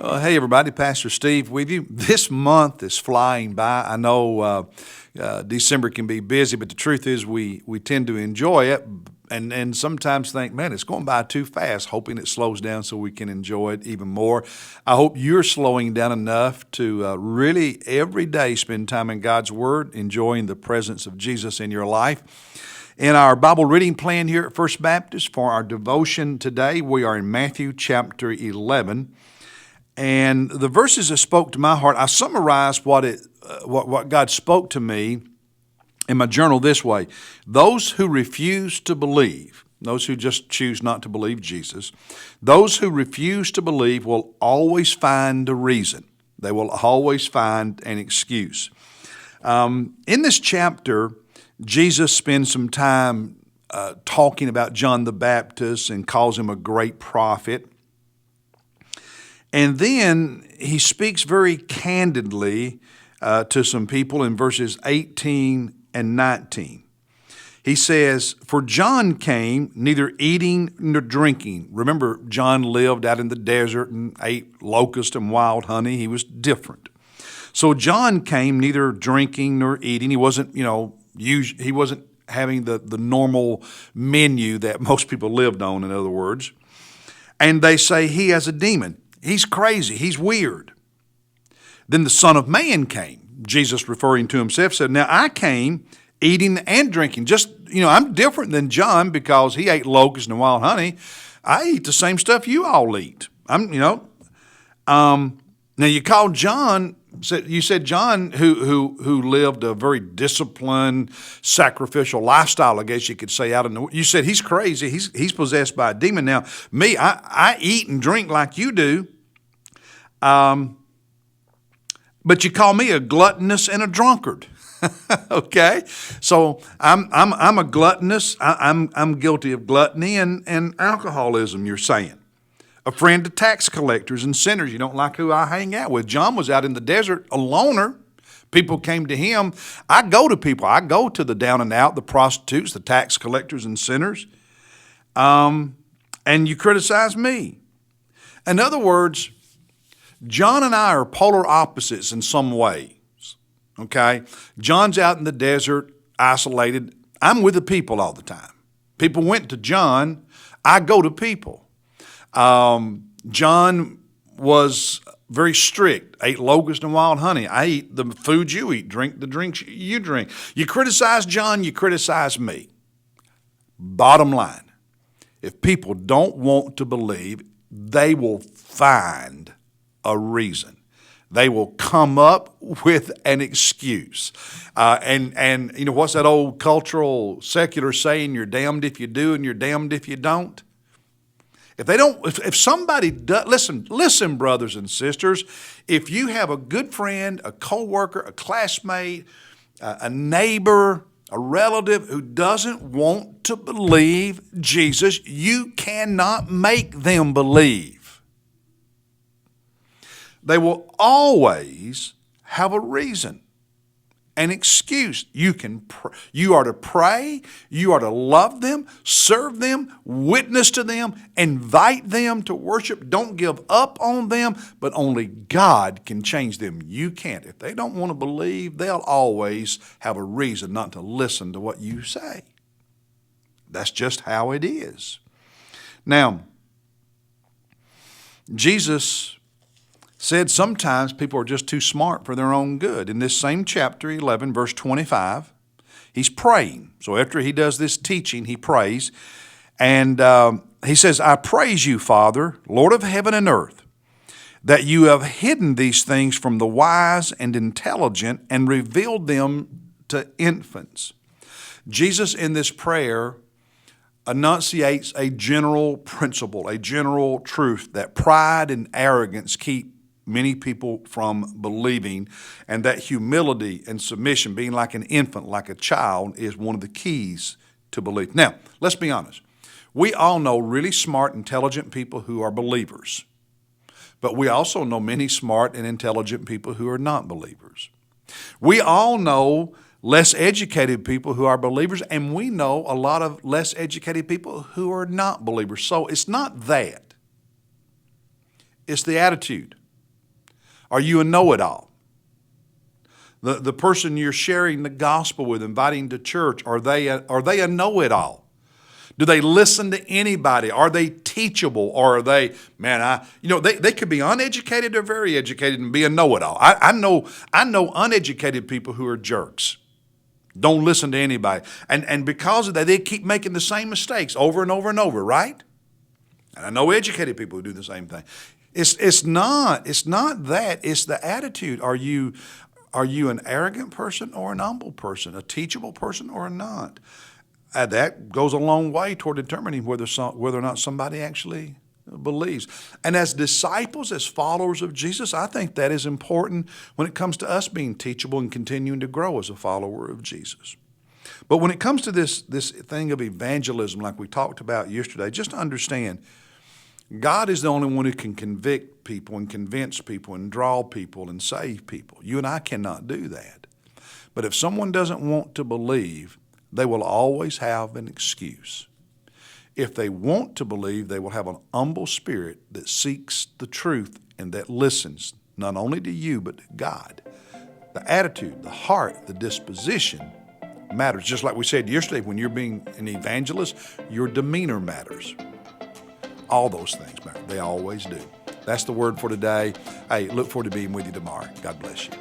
Hey, everybody, Pastor Steve with you. This month is flying by. I know December can be busy, but the truth is we tend to enjoy it and sometimes think, man, it's going by too fast, hoping it slows down so we can enjoy it even more. I hope you're slowing down enough to really every day spend time in God's Word, enjoying the presence of Jesus in your life. In our Bible reading plan here at First Baptist for our devotion today, we are in Matthew chapter 11. And the verses that spoke to my heart, I summarized what God spoke to me in my journal this way. Those who refuse to believe, those who just choose not to believe Jesus, those who refuse to believe will always find a reason. They will always find an excuse. In this chapter, Jesus spends some time talking about John the Baptist and calls him a great prophet. And then he speaks very candidly to some people in verses 18 and 19. He says, "For John came neither eating nor drinking." Remember, John lived out in the desert and ate locust and wild honey. He was different. So John came neither drinking nor eating. He wasn't, he wasn't having the normal menu that most people lived on, in other words. And they say he has a demon. He's crazy. He's weird. Then the Son of Man came. Jesus, referring to himself, said, "Now I came eating and drinking." I'm different than John because he ate locusts and wild honey. I eat the same stuff you all eat. Now you called John. You said John, who lived a very disciplined, sacrificial lifestyle, I guess you could say. You said he's crazy. He's possessed by a demon. Now me, I eat and drink like you do. But you call me a gluttonous and a drunkard. Okay, so I'm a gluttonous. I'm guilty of gluttony and alcoholism. You're saying. A friend to tax collectors and sinners. You don't like who I hang out with. John was out in the desert, a loner. People came to him. I go to people. I go to the down and out, the prostitutes, the tax collectors and sinners. And you criticize me. In other words, John and I are polar opposites in some ways. Okay? John's out in the desert, isolated. I'm with the people all the time. People went to John. I go to people. John was very strict, ate locust and wild honey. I eat the food you eat, drink the drinks you drink. You criticize John, you criticize me. Bottom line, if people don't want to believe, they will find a reason. They will come up with an excuse. And what's that old cultural secular saying, you're damned if you do and you're damned if you don't? If somebody does, listen, brothers and sisters, if you have a good friend, a coworker, a classmate, a neighbor, a relative who doesn't want to believe Jesus, you cannot make them believe. They will always have a reason, an excuse. You are to pray, you are to love them, serve them, witness to them, invite them to worship. Don't give up on them, but only God can change them. You can't. If they don't want to believe, they'll always have a reason not to listen to what you say. That's just how it is. Now, Jesus said sometimes people are just too smart for their own good. In this same chapter 11, verse 25, he's praying. So after he does this teaching, he prays. And he says, "I praise you, Father, Lord of heaven and earth, that you have hidden these things from the wise and intelligent and revealed them to infants." Jesus in this prayer enunciates a general principle, a general truth that pride and arrogance keep many people from believing, and that humility and submission, being like an infant, like a child, is one of the keys to belief. Now, let's be honest. We all know really smart, intelligent people who are believers, but we also know many smart and intelligent people who are not believers. We all know less educated people who are believers, and we know a lot of less educated people who are not believers. So it's not that. It's the attitude. Are you a know-it-all? The person you're sharing the gospel with, inviting to church, are they a know-it-all? Do they listen to anybody? Are they teachable? Or are they, they could be uneducated or very educated and be a know-it-all. I know uneducated people who are jerks. Don't listen to anybody. And because of that, they keep making the same mistakes over and over and over, right? And I know educated people who do the same thing. It's not that. It's the attitude. Are you an arrogant person or an humble person, a teachable person or not? That goes a long way toward determining whether or not somebody actually believes. And as disciples, as followers of Jesus, I think that is important when it comes to us being teachable and continuing to grow as a follower of Jesus. But when it comes to this thing of evangelism, like we talked about yesterday, just understand, God is the only one who can convict people and convince people and draw people and save people. You and I cannot do that. But if someone doesn't want to believe, they will always have an excuse. If they want to believe, they will have an humble spirit that seeks the truth and that listens not only to you but to God. The attitude, the heart, the disposition matters. Just like we said yesterday, when you're being an evangelist, your demeanor matters. All those things matter. They always do. That's the word for today. Hey, look forward to being with you tomorrow. God bless you.